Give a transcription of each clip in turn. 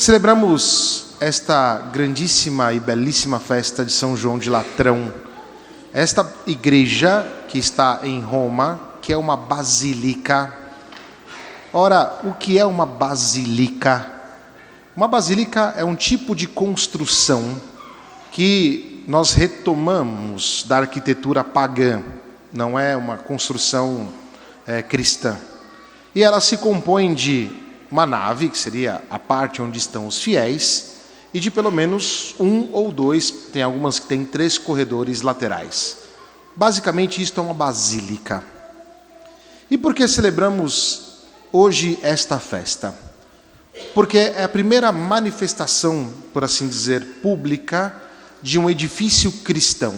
Celebramos esta grandíssima e belíssima festa de São João de Latrão. Esta igreja que está em Roma, que é uma basílica. Ora, o que é uma basílica? Uma basílica é um tipo de construção que nós retomamos da arquitetura pagã. Não é uma construção cristã. E ela se compõe de uma nave, que seria a parte onde estão os fiéis, e de pelo menos um ou dois, tem algumas que têm 3 corredores laterais. Basicamente, isto é uma basílica. E por que celebramos hoje esta festa? Porque é a primeira manifestação, por assim dizer, pública de um edifício cristão.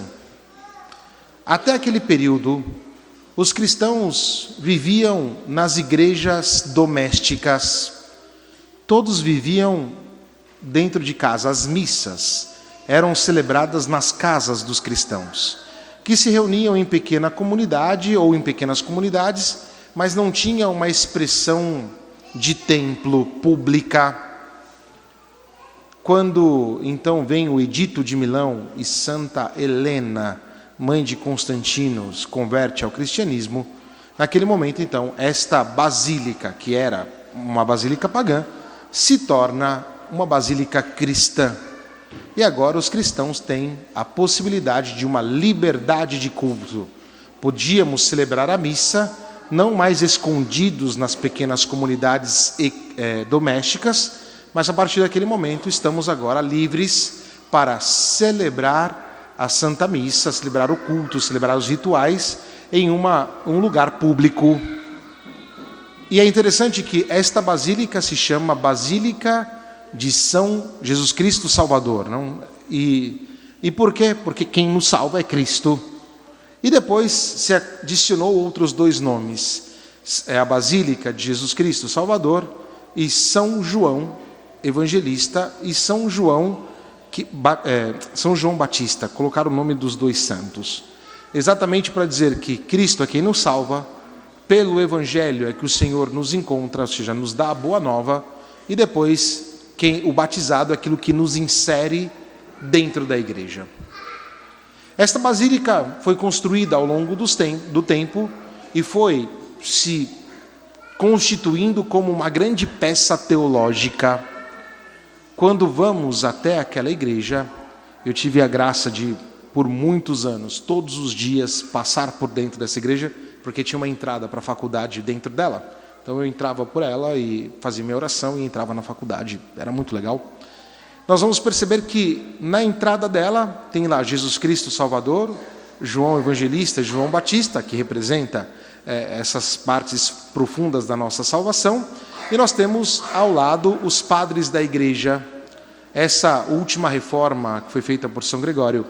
Até aquele período, os cristãos viviam nas igrejas domésticas. Todos viviam dentro de casa. As missas eram celebradas nas casas dos cristãos, que se reuniam em pequena comunidade ou em pequenas comunidades, mas não tinham uma expressão de templo pública. Quando então vem o Edito de Milão e Santa Helena, mãe de Constantino, se converte ao cristianismo, naquele momento então esta basílica, que era uma basílica pagã, se torna uma basílica cristã. E agora os cristãos têm a possibilidade de uma liberdade de culto. Podíamos celebrar a missa não mais escondidos nas pequenas comunidades domésticas, mas a partir daquele momento estamos agora livres para celebrar a Santa Missa, celebrar o culto, celebrar os rituais em um lugar público. E é interessante que esta basílica se chama Basílica de São Jesus Cristo Salvador. Não? E por quê? Porque quem nos salva é Cristo. E depois se adicionou outros 2 nomes. É a Basílica de Jesus Cristo Salvador e São João Evangelista e São João Batista. Colocaram o nome dos 2 santos. Exatamente para dizer que Cristo é quem nos salva, pelo Evangelho é que o Senhor nos encontra, ou seja, nos dá a boa nova, e depois o batizado é aquilo que nos insere dentro da igreja. Esta basílica foi construída ao longo do tempo e foi se constituindo como uma grande peça teológica. Quando vamos até aquela igreja, eu tive a graça de, por muitos anos, todos os dias, passar por dentro dessa igreja, porque tinha uma entrada para a faculdade dentro dela. Então eu entrava por ela e fazia minha oração e entrava na faculdade. Era muito legal. Nós vamos perceber que na entrada dela tem lá Jesus Cristo Salvador, João Evangelista, João Batista, que representa essas partes profundas da nossa salvação. E nós temos ao lado os padres da igreja, essa última reforma que foi feita por São Gregório.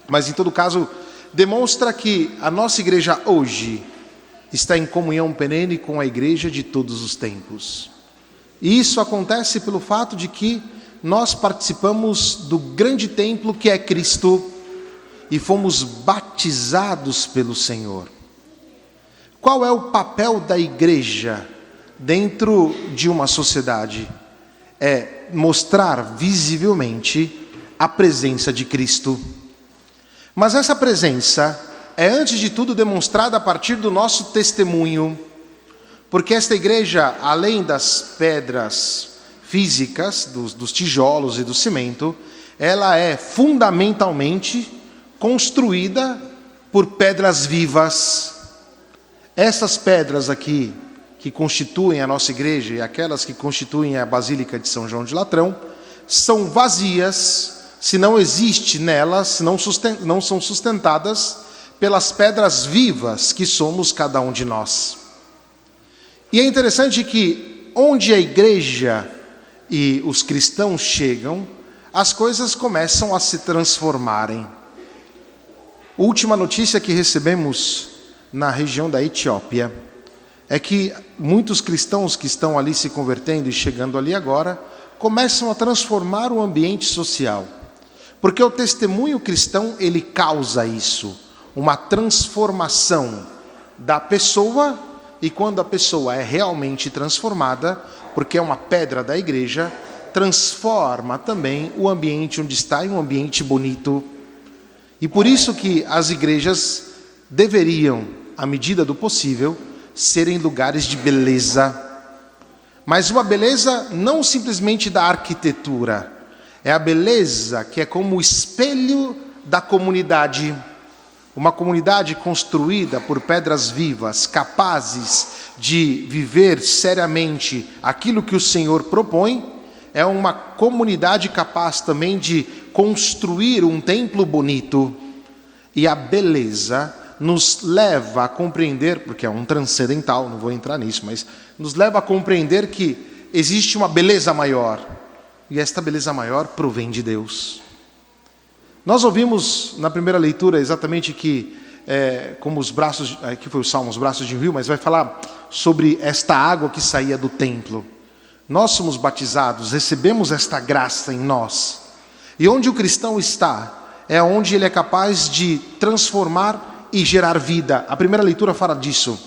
Mas em todo caso, demonstra que a nossa igreja hoje está em comunhão perene com a igreja de todos os tempos. E isso acontece pelo fato de que nós participamos do grande templo que é Cristo e fomos batizados pelo Senhor. Qual é o papel da igreja dentro de uma sociedade? É mostrar visivelmente a presença de Cristo. Mas essa presença é, antes de tudo, demonstrada a partir do nosso testemunho, porque esta igreja, além das pedras físicas, dos tijolos e do cimento, ela é fundamentalmente construída por pedras vivas. Essas pedras aqui, que constituem a nossa igreja e aquelas que constituem a Basílica de São João de Latrão, são vazias se não existe nelas, se não são sustentadas pelas pedras vivas que somos cada um de nós. E é interessante que onde a igreja e os cristãos chegam, as coisas começam a se transformarem. Última notícia que recebemos na região da Etiópia é que muitos cristãos que estão ali se convertendo e chegando ali agora, começam a transformar o ambiente social. Porque o testemunho cristão, ele causa isso, uma transformação da pessoa, e quando a pessoa é realmente transformada, porque é uma pedra da igreja, transforma também o ambiente onde está em um ambiente bonito. E por isso que as igrejas deveriam, à medida do possível, serem lugares de beleza. Mas uma beleza não simplesmente da arquitetura, é a beleza que é como o espelho da comunidade. Uma comunidade construída por pedras vivas, capazes de viver seriamente aquilo que o Senhor propõe, é uma comunidade capaz também de construir um templo bonito. E a beleza nos leva a compreender, porque é um transcendental, não vou entrar nisso, mas nos leva a compreender que existe uma beleza maior. E esta beleza maior provém de Deus. Nós ouvimos na primeira leitura exatamente que, como os braços, aqui foi o Salmo, os braços de um rio, mas vai falar sobre esta água que saía do templo. Nós somos batizados, recebemos esta graça em nós. E onde o cristão está, é onde ele é capaz de transformar e gerar vida. A primeira leitura fala disso,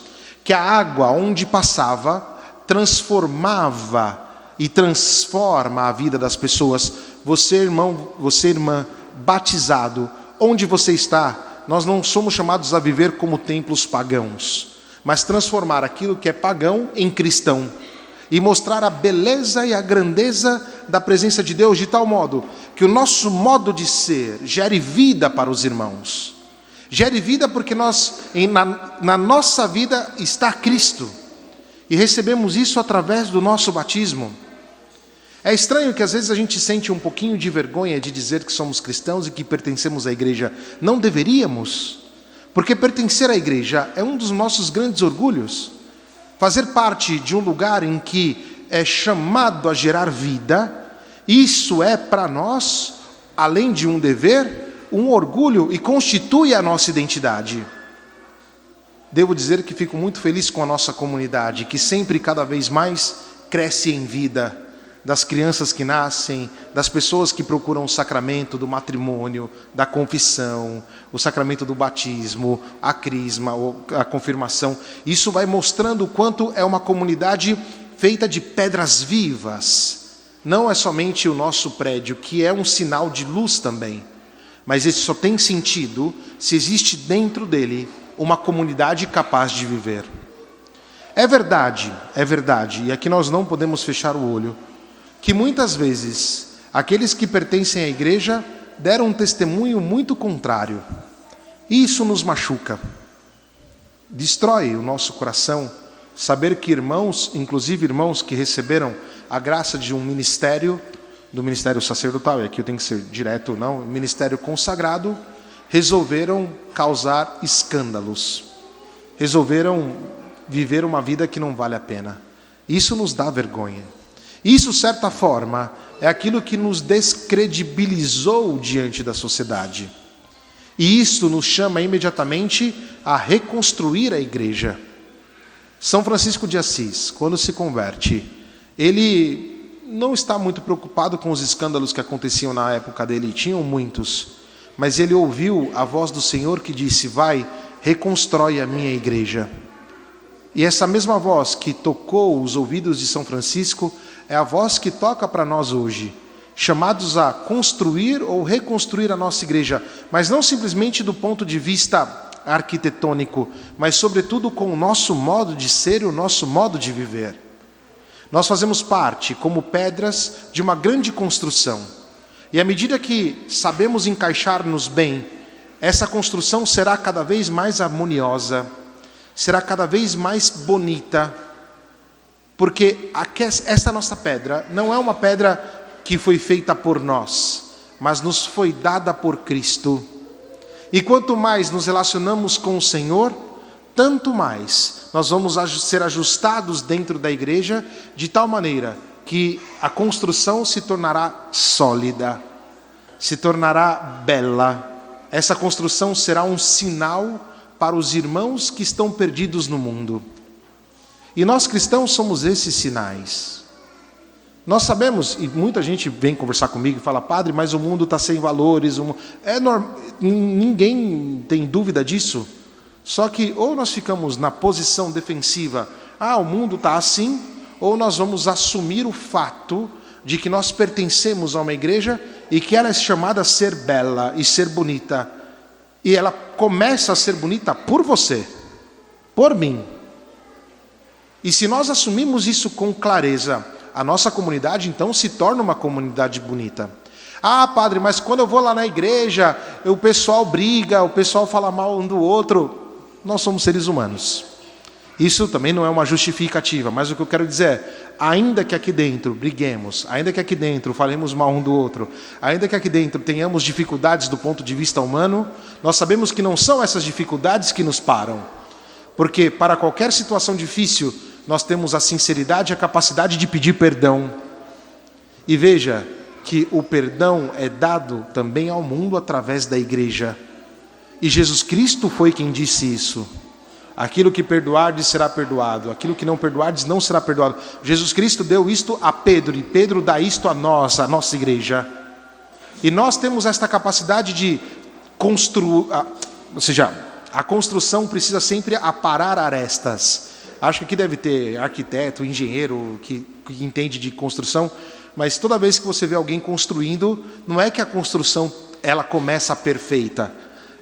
que a água onde passava transformava e transforma a vida das pessoas. Você, irmão, você, irmã, batizado, onde você está, nós não somos chamados a viver como templos pagãos, mas transformar aquilo que é pagão em cristão e mostrar a beleza e a grandeza da presença de Deus de tal modo que o nosso modo de ser gere vida para os irmãos. Gere vida porque na nossa vida está Cristo e recebemos isso através do nosso batismo. É estranho que às vezes a gente sente um pouquinho de vergonha de dizer que somos cristãos e que pertencemos à igreja. Não deveríamos, porque pertencer à igreja é um dos nossos grandes orgulhos. Fazer parte de um lugar em que é chamado a gerar vida, isso é para nós, além de um dever, um orgulho e constitui a nossa identidade. Devo dizer que fico muito feliz com a nossa comunidade, que sempre cada vez mais cresce em vida. Das crianças que nascem, das pessoas que procuram o sacramento do matrimônio, da confissão, o sacramento do batismo, a crisma, a confirmação. Isso vai mostrando o quanto é uma comunidade feita de pedras vivas. Não é somente o nosso prédio, que é um sinal de luz também, mas esse só tem sentido se existe dentro dele uma comunidade capaz de viver. É verdade, e aqui nós não podemos fechar o olho, que muitas vezes aqueles que pertencem à igreja deram um testemunho muito contrário. E isso nos machuca. Destrói o nosso coração saber que irmãos, inclusive irmãos que receberam a graça de um ministério, do ministério sacerdotal, e aqui eu tenho que ser direto, não, ministério consagrado, resolveram causar escândalos. Resolveram viver uma vida que não vale a pena. Isso nos dá vergonha. Isso, de certa forma, é aquilo que nos descredibilizou diante da sociedade. E isso nos chama imediatamente a reconstruir a igreja. São Francisco de Assis, quando se converte, ele não está muito preocupado com os escândalos que aconteciam na época dele, tinham muitos, mas ele ouviu a voz do Senhor que disse: vai, reconstrói a minha igreja. E essa mesma voz que tocou os ouvidos de São Francisco é a voz que toca para nós hoje, chamados a construir ou reconstruir a nossa igreja, mas não simplesmente do ponto de vista arquitetônico, mas sobretudo com o nosso modo de ser e o nosso modo de viver. Nós fazemos parte, como pedras, de uma grande construção. E à medida que sabemos encaixar-nos bem, essa construção será cada vez mais harmoniosa, será cada vez mais bonita, porque essa nossa pedra não é uma pedra que foi feita por nós, mas nos foi dada por Cristo. E quanto mais nos relacionamos com o Senhor, tanto mais nós vamos ser ajustados dentro da igreja, de tal maneira que a construção se tornará sólida, se tornará bela. Essa construção será um sinal para os irmãos que estão perdidos no mundo. E nós cristãos somos esses sinais. Nós sabemos, e muita gente vem conversar comigo e fala: padre, mas o mundo está sem valores. Ninguém tem dúvida disso. Só que ou nós ficamos na posição defensiva, o mundo está assim, ou nós vamos assumir o fato de que nós pertencemos a uma igreja e que ela é chamada a ser bela e ser bonita. E ela começa a ser bonita por você, por mim. E se nós assumimos isso com clareza, a nossa comunidade então se torna uma comunidade bonita. Ah, padre, mas quando eu vou lá na igreja, o pessoal briga, o pessoal fala mal um do outro. Nós somos seres humanos. Isso também não é uma justificativa, mas o que eu quero dizer é, ainda que aqui dentro briguemos, ainda que aqui dentro falemos mal um do outro, ainda que aqui dentro tenhamos dificuldades do ponto de vista humano, nós sabemos que não são essas dificuldades que nos param. Porque para qualquer situação difícil, nós temos a sinceridade e a capacidade de pedir perdão. E veja que o perdão é dado também ao mundo através da igreja. E Jesus Cristo foi quem disse isso. Aquilo que perdoardes será perdoado, aquilo que não perdoardes não será perdoado. Jesus Cristo deu isto a Pedro, e Pedro dá isto a nós, a nossa igreja. E nós temos esta capacidade de construir, ou seja, a construção precisa sempre aparar arestas. Acho que aqui deve ter arquiteto, engenheiro que entende de construção, mas toda vez que você vê alguém construindo, não é que a construção ela começa perfeita.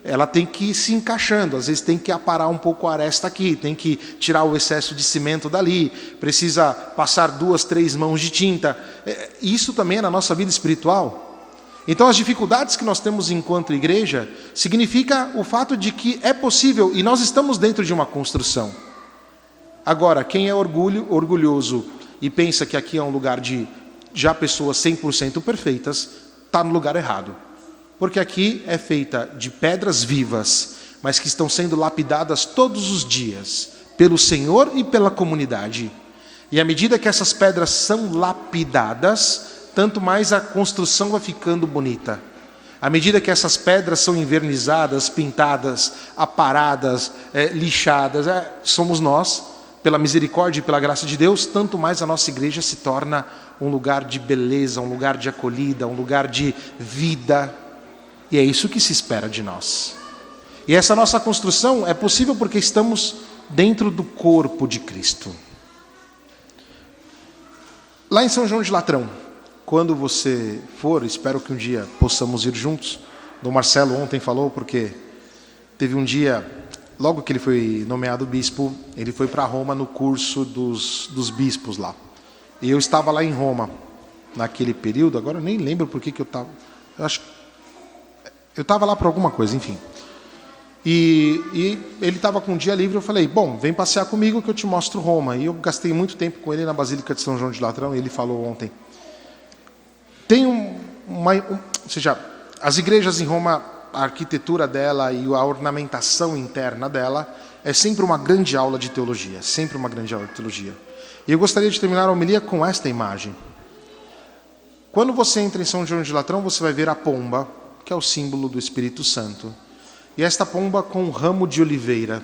Ela tem que ir se encaixando, às vezes tem que aparar um pouco a aresta aqui, tem que tirar o excesso de cimento dali, precisa passar 2, 3 mãos de tinta. Isso também é na nossa vida espiritual. Então as dificuldades que nós temos enquanto igreja, significa o fato de que é possível, e nós estamos dentro de uma construção. Agora, quem é orgulhoso e pensa que aqui é um lugar de já pessoas 100% perfeitas, está no lugar errado. Porque aqui é feita de pedras vivas, mas que estão sendo lapidadas todos os dias, pelo Senhor e pela comunidade. E à medida que essas pedras são lapidadas, tanto mais a construção vai ficando bonita. À medida que essas pedras são envernizadas, pintadas, aparadas, lixadas, somos nós, pela misericórdia e pela graça de Deus, tanto mais a nossa igreja se torna um lugar de beleza, um lugar de acolhida, um lugar de vida. E é isso que se espera de nós. E essa nossa construção é possível porque estamos dentro do corpo de Cristo. Lá em São João de Latrão, quando você for, espero que um dia possamos ir juntos. O Marcelo ontem falou porque teve um dia, logo que ele foi nomeado bispo, ele foi para Roma no curso dos bispos lá. E eu estava lá em Roma, naquele período, agora eu nem lembro por que eu estava. Eu estava lá por alguma coisa, enfim. E ele estava com um dia livre, eu falei, bom, vem passear comigo que eu te mostro Roma. E eu gastei muito tempo com ele na Basílica de São João de Latrão, e ele falou ontem. Tem ou seja, as igrejas em Roma, a arquitetura dela e a ornamentação interna dela é sempre uma grande aula de teologia, sempre uma grande aula de teologia. E eu gostaria de terminar a homilia com esta imagem. Quando você entra em São João de Latrão, você vai ver a pomba, que é o símbolo do Espírito Santo. E esta pomba com ramo de oliveira,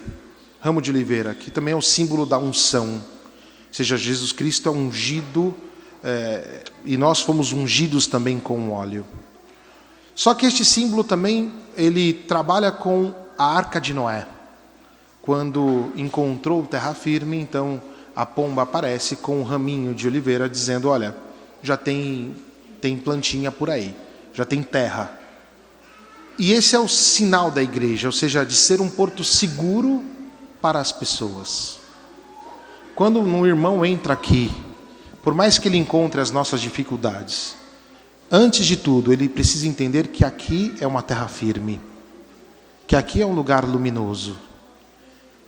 que também é o símbolo da unção. Ou seja, Jesus Cristo é ungido, e nós fomos ungidos também com óleo. Só que este símbolo também, ele trabalha com a Arca de Noé. Quando encontrou terra firme, então a pomba aparece com um raminho de oliveira, dizendo, olha, já tem plantinha por aí, já tem terra. E esse é o sinal da igreja, ou seja, de ser um porto seguro para as pessoas. Quando um irmão entra aqui, por mais que ele encontre as nossas dificuldades, antes de tudo, ele precisa entender que aqui é uma terra firme, que aqui é um lugar luminoso.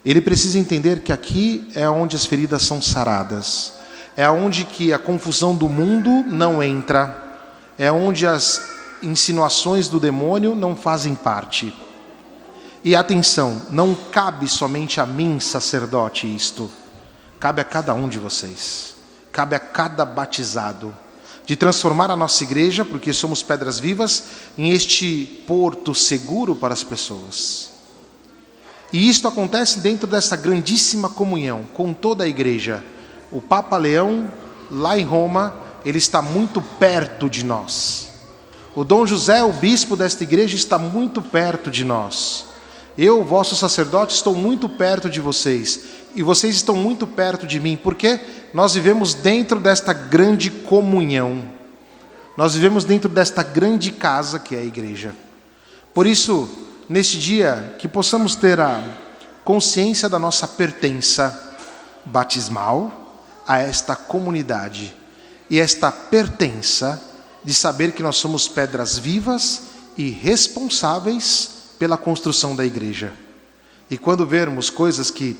Ele precisa entender que aqui é onde as feridas são saradas, é onde que a confusão do mundo não entra, é onde as insinuações do demônio não fazem parte. E atenção, não cabe somente a mim, sacerdote, isto. Cabe a cada um de vocês. Cabe a cada batizado. De transformar a nossa igreja, porque somos pedras vivas, em este porto seguro para as pessoas. E isto acontece dentro dessa grandíssima comunhão com toda a igreja. O Papa Leão, lá em Roma, ele está muito perto de nós. O Dom José, o bispo desta igreja, está muito perto de nós. Eu, vosso sacerdote, estou muito perto de vocês. E vocês estão muito perto de mim, porque nós vivemos dentro desta grande comunhão. Nós vivemos dentro desta grande casa que é a igreja. Por isso, neste dia, que possamos ter a consciência da nossa pertença batismal a esta comunidade e esta pertença de saber que nós somos pedras vivas e responsáveis pela construção da igreja. E quando vermos coisas que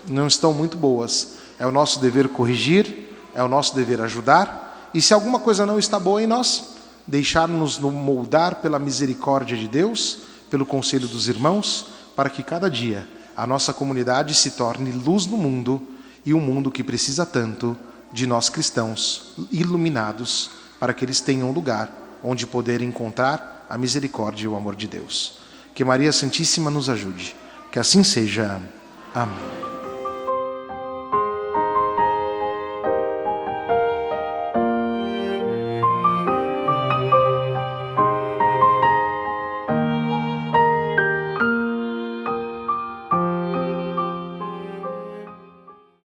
não estão muito boas, é o nosso dever corrigir, é o nosso dever ajudar, e se alguma coisa não está boa em nós, deixar-nos moldar pela misericórdia de Deus, pelo conselho dos irmãos, para que cada dia a nossa comunidade se torne luz no mundo, e um mundo que precisa tanto de nós cristãos iluminados, para que eles tenham um lugar onde poder encontrar a misericórdia e o amor de Deus. Que Maria Santíssima nos ajude. Que assim seja. Amém.